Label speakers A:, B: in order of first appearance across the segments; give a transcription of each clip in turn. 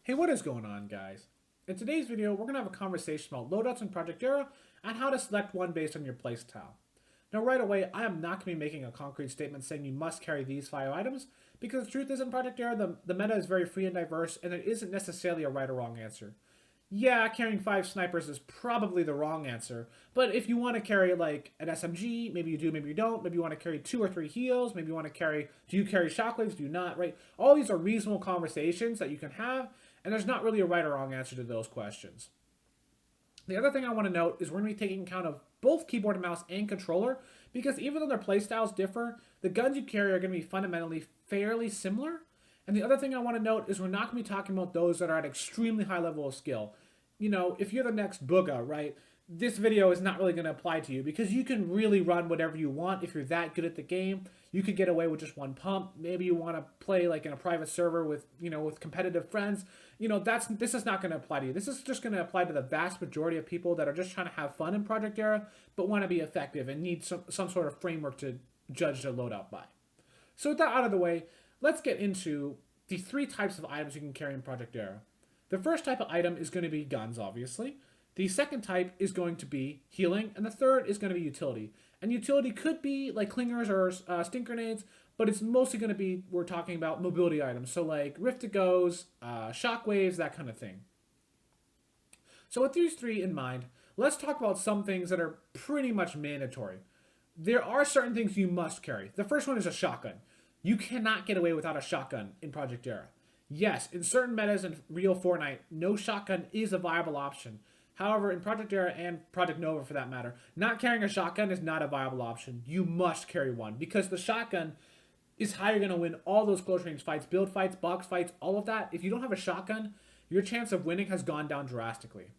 A: Hey, what is going on, guys? In today's video, we're going to have a conversation about loadouts in Project Era and how to select one based on your playstyle. Now, right away, I am not going to be making a concrete statement saying you must carry these 5 items, because the truth is in Project Era, the meta is very free and diverse, and there isn't necessarily a right or wrong answer. Yeah, carrying 5 snipers is probably the wrong answer, but if you want to carry like an SMG, maybe you do, maybe you don't. Maybe you want to carry 2 or 3 heals. Maybe you want to carry, do you carry shockwaves? Do you not? Right? All these are reasonable conversations that you can have, and there's not really a right or wrong answer to those questions. The other thing I want to note is we're going to be taking account of both keyboard and mouse and controller, because even though their playstyles differ, the guns you carry are going to be fundamentally fairly similar. And the other thing I want to note is we're not going to be talking about those that are at extremely high level of skill. You know, if you're the next Booga, right, this video is not really going to apply to you, because you can really run whatever you want if you're that good at the game. You could get away with just one pump. Maybe you want to play like in a private server with, with competitive friends. This is not going to apply to you. This is just going to apply to the vast majority of people that are just trying to have fun in Project Era, but want to be effective and need some sort of framework to judge their loadout by. So with that out of the way, let's get into the 3 types of items you can carry in Project Era. The first type of item is going to be guns, obviously. The second type is going to be healing, and the third is going to be utility. And utility could be like clingers or stink grenades, but it's mostly going to be, we're talking about mobility items. So like rift to goes, shockwaves, that kind of thing. So with these 3 in mind, let's talk about some things that are pretty much mandatory. There are certain things you must carry. The first one is a shotgun. You cannot get away without a shotgun in Project Era. Yes, in certain metas in real Fortnite, no shotgun is a viable option. However, in Project Era and Project Nova for that matter, not carrying a shotgun is not a viable option. You must carry one, because the shotgun is how you're going to win all those close range fights, build fights, box fights, all of that. If you don't have a shotgun, your chance of winning has gone down drastically.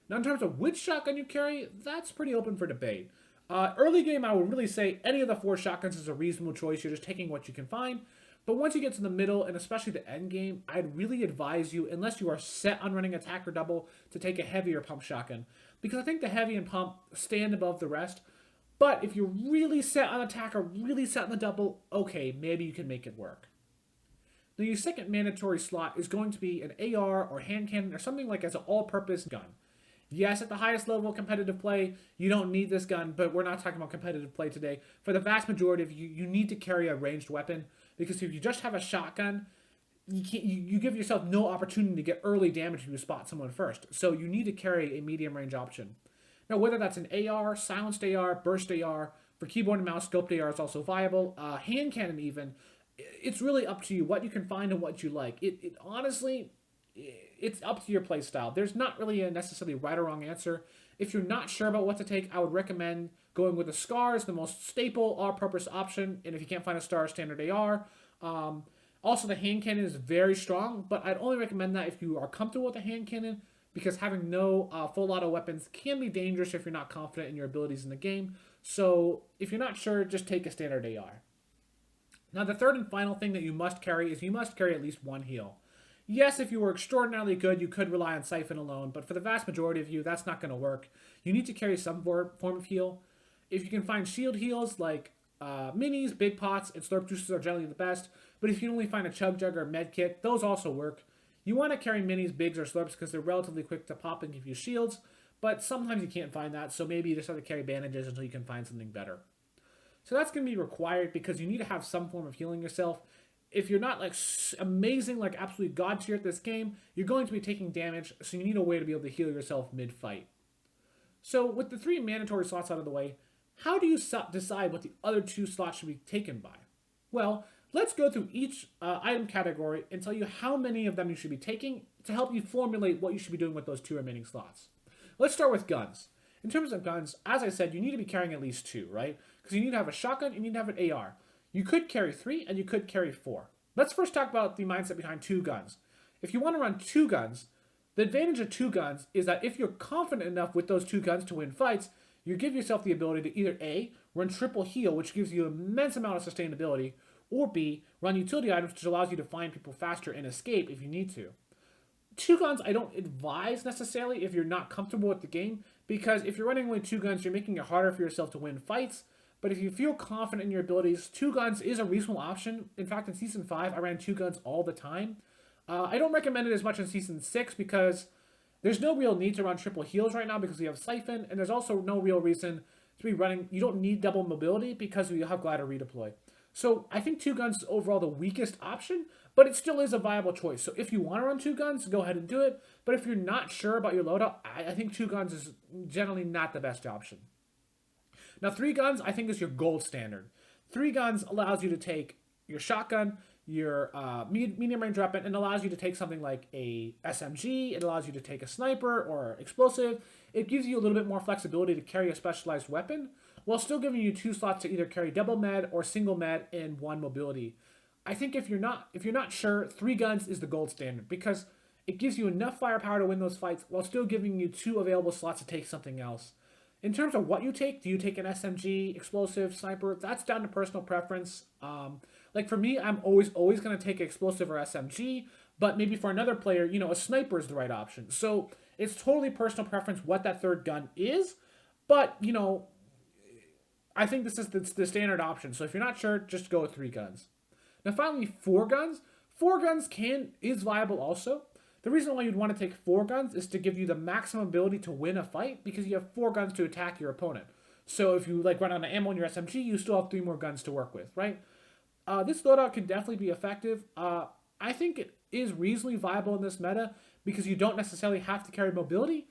A: Now, in terms of which shotgun you carry, that's pretty open for debate. Early game, I would really say any of the 4 shotguns is a reasonable choice. You're just taking what you can find. But once you get to the middle, and especially the end game, I'd really advise you, unless you are set on running attack or double, to take a heavier pump shotgun. Because I think the heavy and pump stand above the rest. But if you're really set on attack or really set on the double, okay, maybe you can make it work. Now, your second mandatory slot is going to be an AR or hand cannon or something like as an all-purpose gun. Yes, at the highest level of competitive play, you don't need this gun, but we're not talking about competitive play today. For the vast majority of you, you need to carry a ranged weapon, because if you just have a shotgun, you give yourself no opportunity to get early damage if you spot someone first. So you need to carry a medium range option. Now, whether that's an AR, silenced AR, burst AR, for keyboard and mouse, scoped AR is also viable. Hand cannon even, it's really up to you what you can find and what you like. Honestly, it's up to your playstyle. There's not really a necessarily right or wrong answer. If you're not sure about what to take, I would recommend going with the SCAR as the most staple all-purpose option, and if you can't find a STAR, standard AR. Also, the hand cannon is very strong, but I'd only recommend that if you are comfortable with the hand cannon, because having no full auto weapons can be dangerous if you're not confident in your abilities in the game. So if you're not sure, just take a standard AR. Now, the third and final thing that you must carry is you must carry at least 1 heal. Yes, if you were extraordinarily good, you could rely on Siphon alone, but for the vast majority of you, that's not going to work. You need to carry some form of heal. If you can find shield heals like minis, big pots, and slurp juices are generally the best, but if you can only find a chug jug or med kit, those also work. You want to carry minis, bigs, or slurps because they're relatively quick to pop and give you shields, but sometimes you can't find that, so maybe you just have to carry bandages until you can find something better. So that's going to be required because you need to have some form of healing yourself. If you're not like amazing, like absolutely god tier at this game, you're going to be taking damage, so you need a way to be able to heal yourself mid-fight. So with the 3 mandatory slots out of the way, how do you decide what the other 2 slots should be taken by? Well, let's go through each item category and tell you how many of them you should be taking to help you formulate what you should be doing with those 2 remaining slots. Let's start with guns. In terms of guns, as I said, you need to be carrying at least 2, right? Because you need to have a shotgun, you need to have an AR. You could carry 3, and you could carry 4. Let's first talk about the mindset behind 2 guns. If you want to run 2 guns, the advantage of 2 guns is that if you're confident enough with those 2 guns to win fights, you give yourself the ability to either A, run triple heal, which gives you an immense amount of sustainability, or B, run utility items, which allows you to find people faster and escape if you need to. 2 guns I don't advise necessarily if you're not comfortable with the game, because if you're running only 2 guns, you're making it harder for yourself to win fights. But if you feel confident in your abilities, 2 guns is a reasonable option. In fact, in Season 5, I ran 2 guns all the time. I don't recommend it as much in Season 6 because there's no real need to run triple heals right now because we have Siphon, and there's also no real reason to be running. You don't need double mobility because we have Glider Redeploy. So I think 2 guns is overall the weakest option, but it still is a viable choice. So if you want to run 2 guns, go ahead and do it. But if you're not sure about your loadout, I think 2 guns is generally not the best option. Now 3 guns, I think, is your gold standard. 3 guns allows you to take your shotgun, your medium range weapon, and allows you to take something like a SMG. It allows you to take a sniper or explosive. It gives you a little bit more flexibility to carry a specialized weapon while still giving you 2 slots to either carry double med or single med and 1 mobility. I think if you're not sure, 3 guns is the gold standard because it gives you enough firepower to win those fights while still giving you 2 available slots to take something else. In terms of what you take, do you take an SMG, explosive, sniper? That's down to personal preference. Like for me, I'm always going to take explosive or SMG, but maybe for another player, a sniper is the right option. So it's totally personal preference what that 3rd gun is, but, I think this is the standard option. So if you're not sure, just go with 3 guns. Now finally, 4 guns. 4 guns is viable also. The reason why you'd want to take 4 guns is to give you the maximum ability to win a fight because you have 4 guns to attack your opponent. So if you run out of ammo in your SMG, you still have 3 more guns to work with, right? This loadout can definitely be effective. I think it is reasonably viable in this meta because you don't necessarily have to carry mobility,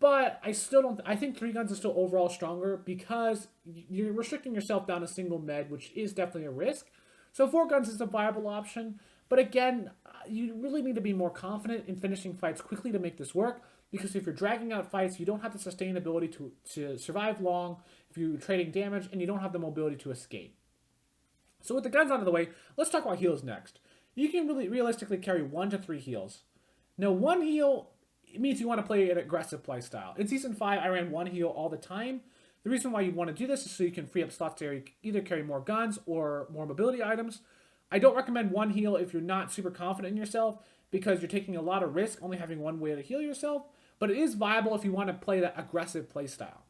A: but I still don't. I think 3 guns is still overall stronger because you're restricting yourself down to single med, which is definitely a risk. So 4 guns is a viable option, but again, you really need to be more confident in finishing fights quickly to make this work because if you're dragging out fights, you don't have the sustainability to survive long if you're trading damage, and you don't have the mobility to escape. So with the guns out of the way, let's talk about heals next. You can really realistically carry 1 to 3 heals. Now 1 heal means you want to play an aggressive playstyle. In Season 5, I ran 1 heal all the time. The reason why you want to do this is so you can free up slots to either carry more guns or more mobility items. I don't recommend 1 heal if you're not super confident in yourself because you're taking a lot of risk only having 1 way to heal yourself, but it is viable if you want to play that aggressive playstyle.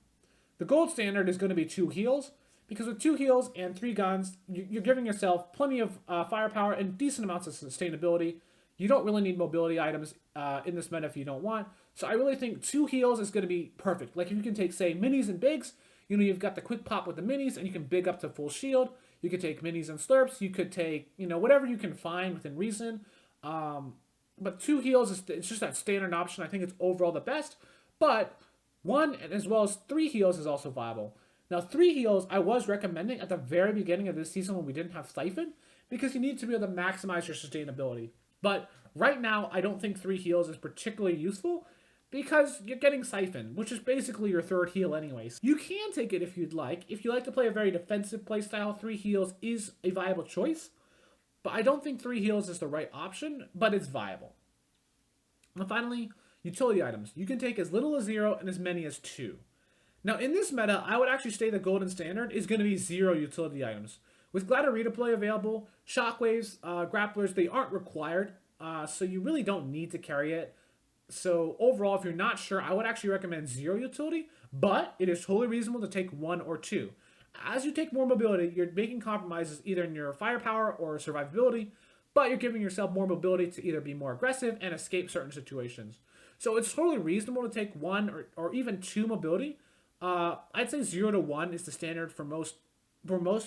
A: The gold standard is going to be 2 heals because with 2 heals and 3 guns, you're giving yourself plenty of firepower and decent amounts of sustainability. You don't really need mobility items in this meta if you don't want. So I really think 2 heals is going to be perfect. Like if you can take, say, minis and bigs, you've got the quick pop with the minis and you can big up to full shield. You could take minis and slurps. You could take, whatever you can find within reason. But 2 heals, it's just that standard option. I think it's overall the best. But 1 as well as 3 heals is also viable. Now 3 heals I was recommending at the very beginning of this season when we didn't have Siphon because you need to be able to maximize your sustainability. But right now, I don't think 3 heals is particularly useful because you're getting Siphon, which is basically your 3rd heal anyways. You can take it if you'd like. If you like to play a very defensive playstyle, 3 heals is a viable choice. But I don't think 3 heals is the right option, but it's viable. And finally, utility items. You can take as little as 0 and as many as 2. Now in this meta, I would actually say the golden standard is going to be 0 utility items. With Glider Redeploy available, shockwaves, grapplers, they aren't required, so you really don't need to carry it. So overall, if you're not sure, I would actually recommend 0 utility, but it is totally reasonable to take 1 or 2. As you take more mobility, you're making compromises either in your firepower or survivability, but you're giving yourself more mobility to either be more aggressive and escape certain situations. So it's totally reasonable to take 1 or even 2 mobility. I'd say 0 to 1 is the standard for most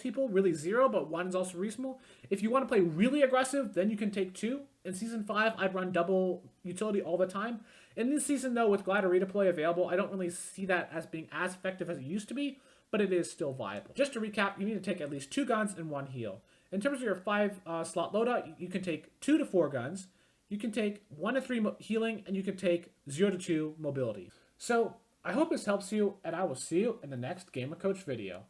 A: people, really 0, but 1 is also reasonable. If you want to play really aggressive, then you can take 2. In Season 5, I'd run double utility all the time. In this season, though, with Glider Redeploy available, I don't really see that as being as effective as it used to be, but it is still viable. Just to recap, you need to take at least 2 guns and 1 heal. In terms of your 5 slot loadout, you can take 2 to 4 guns, you can take 1 to 3 healing, and you can take 0 to 2 mobility. So, I hope this helps you, and I will see you in the next Gamer Coach video.